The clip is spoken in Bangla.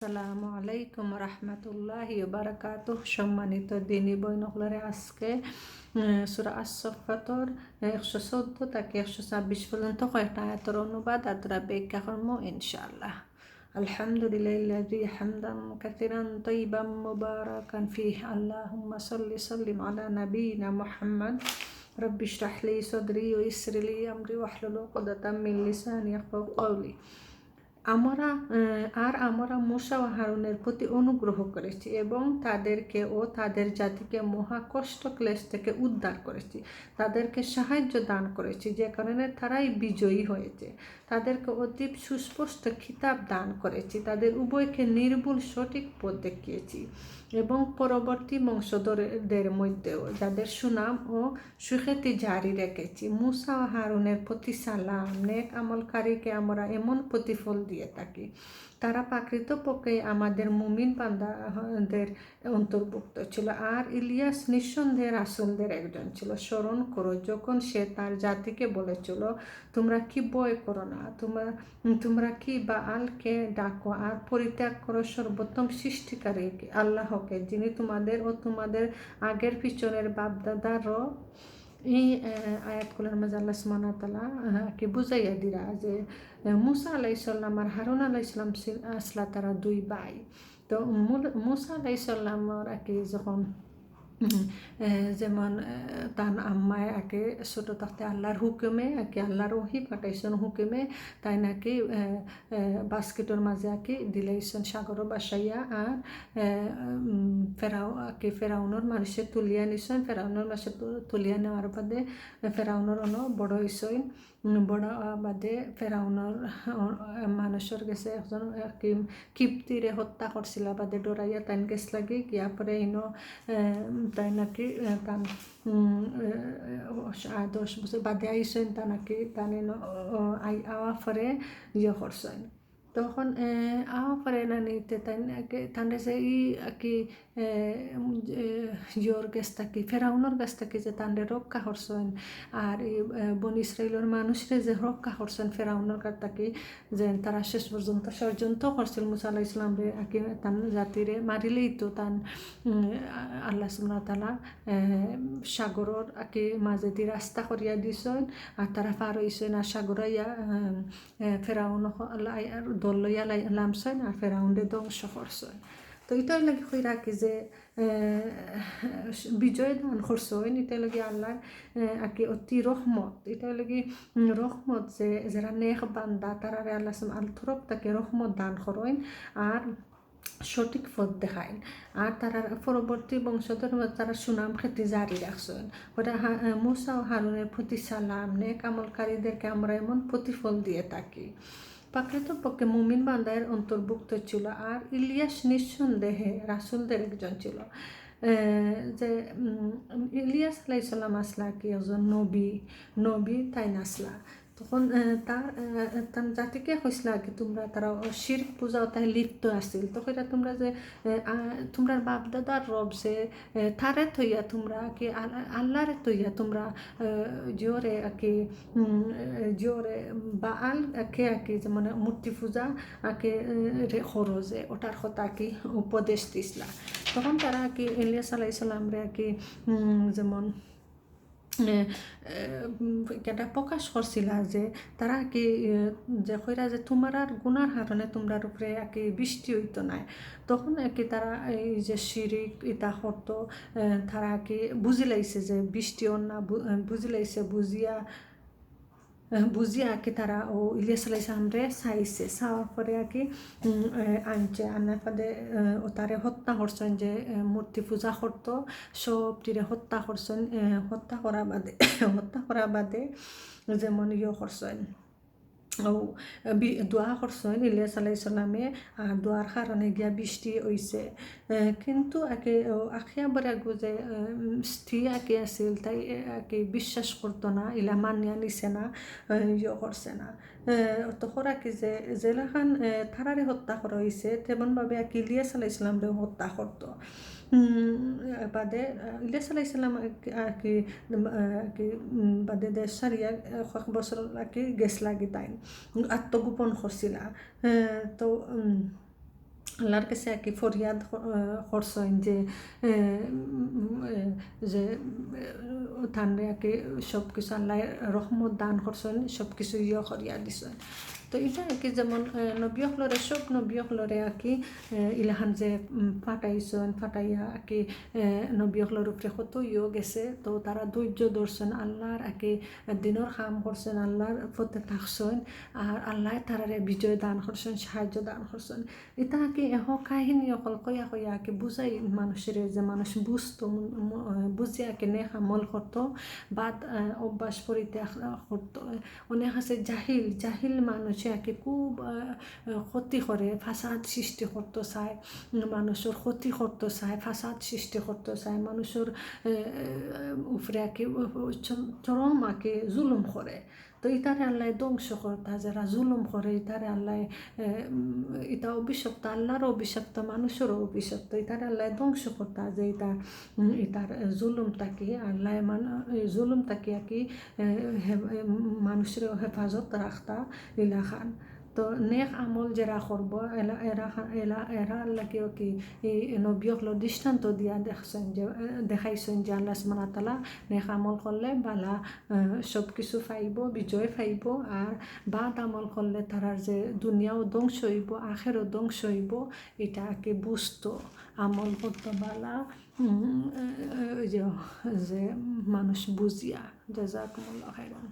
আসসালামু আলাইকুম রহমতুল্লাহি বারাকাতুহ। সম্মানিত দিনী বইনকলরে আজকে সূরা আস-সাফফাতর 114 থেকে 126 পর্যন্ত কয়েকটা আয়াতের অনুবাদ আর ব্যাখ্যা করব ইনশাআল্লাহ। আলহামদুলিল্লাহি হামদান কাসীরান তাইয়িবান মুবারাকান ফীহি আল্লাহুম্মা সাল্লি আলা নাবিয়িনা মুহাম্মদ রব্বি ইশরাহ লি সাদরি ওয়া ইয়াসসির লি আমরি ওয়াহলুল উকদাতাম মিন লিসানি ইয়াফকাহু কওলি। আমরা মূসা ও হারুনের প্রতি অনুগ্রহ করেছি এবং তাদেরকে ও তাদের জাতিকে মহা কষ্ট ক্লেশ থেকে উদ্ধার করেছি। তাদেরকে সাহায্য দান করেছি, যে কারণে তারাই বিজয়ী হয়েছে। তাদেরকে অতি সুস্পষ্ট খিতাব দান করেছি। তাদের উভয়কে নির্ভুল সঠিক পথ দেখিয়েছি এবং পরবর্তী বংশধরদের মধ্যেও যাদের সুনাম ও সুখ্যাতি জারি রেখেছি। মূসা ও হারুনের প্রতি সালাম। নেক আমলকারীকে আমরা এমন প্রতিফল দিয়ে থাকি। তারা প্রকৃতপক্ষে আমাদের মুমিন বান্দাদের অন্তর্ভুক্ত ছিল। আর ইলিয়াস নিঃসন্দেহে রাসূলদের একজন ছিল। স্মরণ করো যখন সে তার জাতিকে বলেছিল, তোমরা কি ভয় করো না, তোমরা কি বাআলকে ডাকো আর পরিত্যাগ করো সর্বোত্তম সৃষ্টিকারী আল্লাহকে, যিনি তোমাদের ও তোমাদের আগের পিছনের বাপদাদারও। এই আয়াতগুলোর মাঝে আল্লাহ সুবহানাহু ওয়া তাআলা কে বুঝাইয়া দিরা যে মূসা আলাইহিস সালাম আর হারুন আলাইহিস সালাম আসলা তারা দুই ভাই। তো মূসা আলাইহিস সালামের যখন যেমন তার আম্মায় ছোটো থাকতে আল্লাহর হুকুমে আল্লাহর ওহী পাঠাইছেন হুকুমে তাই নাকি বাস্কেটের মাঝে দিলাইছেন সাগর বাসাইয়া। আর ফেরাউনের মানুষে তুলিয়া নিছেন। ফেরাউনের মাসে তুলিয়া নেওয়ার বাদে ফেরাউনের বড় হইছেন। বড় বাদে ফেরাউনের মানুষের গেছে একজন কিপ্তিরে হত্যা করছিল বাদে ডরাইয়া তাইন গেছ লাগে গিয়া পরে তাই নাকি তান 10 বছর বাদে আইসেন তা নাকি তানে আওয়া পরে করছেন। তখন আওয়া পরে না নিতে তানে যে ইয়োর গাছ থাকি ফেরাউনের গাছ থাকি যে তান্ডে রক্ষা করছেন। আর এই বনি ইসরাইলের মানুষরে যে রক্ষা করছেন ফেরাউনের কাছ থাকি, যে তারা শেষ পর্যন্ত ষড়যন্ত্র করছিল মুসা আলাইহিস সালামরে তান জাতিরে মারিলেই তো তান আল্লাহ সুবহানাহু ওয়া তাআলা সাগরের মাঝে দিয়ে রাস্তা করিয়া দিছেন। আর তারা পার হইছেন আর সাগরাইয়া ফেরাউন দল লইয়া নামছেন আর ফেরাউনরে ধ্বংস করছেন। তো এটাই লাগে কই রাখি যে বিজয় দান করছেন। এটা লাগে আল্লাহর অতি রহমত। এটা লাগে রহমত যে যারা নেক বান্দা তারা আল্লাহ তরফ থেকে রহমত দান করেন আর সঠিক পথ দেখায়। আর তারা পরবর্তী বংশধর তারা সুনাম খ্যাতি জারি রাখছেন। ওটা মূসা ও হারুনের প্রতি সালাম। নেক আমলকারীদেরকে আমরা এমন প্রতিফল দিয়ে থাকি। প্রকৃতপক্ষে মুমিন বান্দায়ের অন্তর্ভুক্ত ছিল। আর ইলিয়াস নিঃসন্দেহে রাসূলদের একজন ছিল। যে ইলিয়াস আলাইহিস সালাম আসলা একজন নবী তাই নাসলা। তখন তার জাতিকে কইসলা তোমরা তারা শিরক পূজা তাই লিপ্ত আছিল। তখন তোমরা যে তোমরা বাপদাদার রব যে তারে থইয়া তোমরা আল্লাহরে থইয়া তোমরা জোরে বাআল যেমন মূর্তি পূজা করো যে ওটার কথা উপদেশ দিসলা। তখন তারা ইলিয়াস আলাইহিস সালামরে যেমন এটা প্রকাশ করছিল যে তারা যে কইরা যে তোমার আর গুনার কারণে তোমরার উপরে বৃষ্টি হইতো না। তখন তারা এই যে শিরিক এটা করতো, তারা বুঝিলাইছে যে বৃষ্টিও না বুঝিলাইছে বুঝিয়া তারা ইলিয়াস আলাইহিস সালামরে চাইছে। চাওয়ার পরে আনছে আনার পরে তারে হত্যা করছেন। যে মূর্তি পূজা করতো সবটিরে হত্যা করছেন। হত্যা করা বাদে যেমন করছেন দোয়া করছেন ইলিয়াস আলাইহিস সালামে। আর দোয়ার কারণে গিয়া বৃষ্টি হইছে। কিন্তু আখিয়া বরে যে স্থি আছিল তাই বিশ্বাস করতো না, ইলা মানিয়া নিছে না, করছে না। তখন যে জেলাখান থারারে হত্যা করা হয়েছে তেমনভাবে ইলিয়াস আলাইহিস সালামরে হত্যা করতো। বাদে ইলিয়াস আলাইহিস সালাম বাদে দেশ সারিয়া কয়েক বছর গেছ লাগি তাই আত্মগোপন করছিলা। তো আল্লাহর কাছে আর কি ফরিয়াদ করছেন যে যে তানরে আর কি সব কিছু আল্লাহ রহমত দান করছেন, সব কিছু করিয়া দিছেন। তো এটা আর কি যেমন নবীসকলরে সব নবীসকলরে আর কি ইলাহান যে ফাটাইয়া আর কি নবীসকলের উপরে কত গেছে। তো তারা ধৈর্য ধরছেন, আল্লাহর আর কি দিনের কাম করছেন, আল্লাহর পথে থাকছেন, আর আল্লাহ তারারে বিজয় দান করছেন, সাহায্য দান করছেন। এটা আর কি কাহিনী অকল কয়া আর কি বুঝাই মানুষের, যে মানুষ বুঝতো, বুঝিয়া আর কি নেক আমল করতো, বাদ অভ্যাস পরিত্যাগ করতো। অনেক আছে জাহিল মানুষে আর কি খুব ক্ষতি করে, ফাসাদ সৃষ্টি করতে চায়, মানুষের ক্ষতি করতে চায়, ফাসাদ সৃষ্টি করতে চায়, মানুষের উপরে আর কি চরম আর কি জুলুম করে। তো ইতারে আল্লাহ ধ্বংস করতা, যারা জুলুম করে ইতারে আল্লাহ এটা অভিশপ্ত, আল্লাহরও অভিশপ্ত, মানুষেরও অভিশপ্ত। ইতারে আল্লাহ ধ্বংস করতা, যে ইতার জুলুম তাকি আল্লাহ জুলুম তাকি আর কি মানুষের হেফাজত রাখতা ইলাখান। তো নেক আমল যারা করবো এরা আল্লাহকেও কি এই নবীসকলের দৃষ্টান্ত দিয়া দেখাইছেন যে আল্লাহ সুবহানাহু ওয়া তাআলা নেক আমল করলে বালা সব কিছু পাইব, বিজয় পাইব, আর বাদ আমল করলে তারার যে দুনিয়াও ধ্বংস হইব, আখেরও ধ্বংস হইব। এটা কি বুঝতো, আমল করতে বালা যে মানুষ বুঝিয়া। জাযাকুমুল্লাহু খাইরান।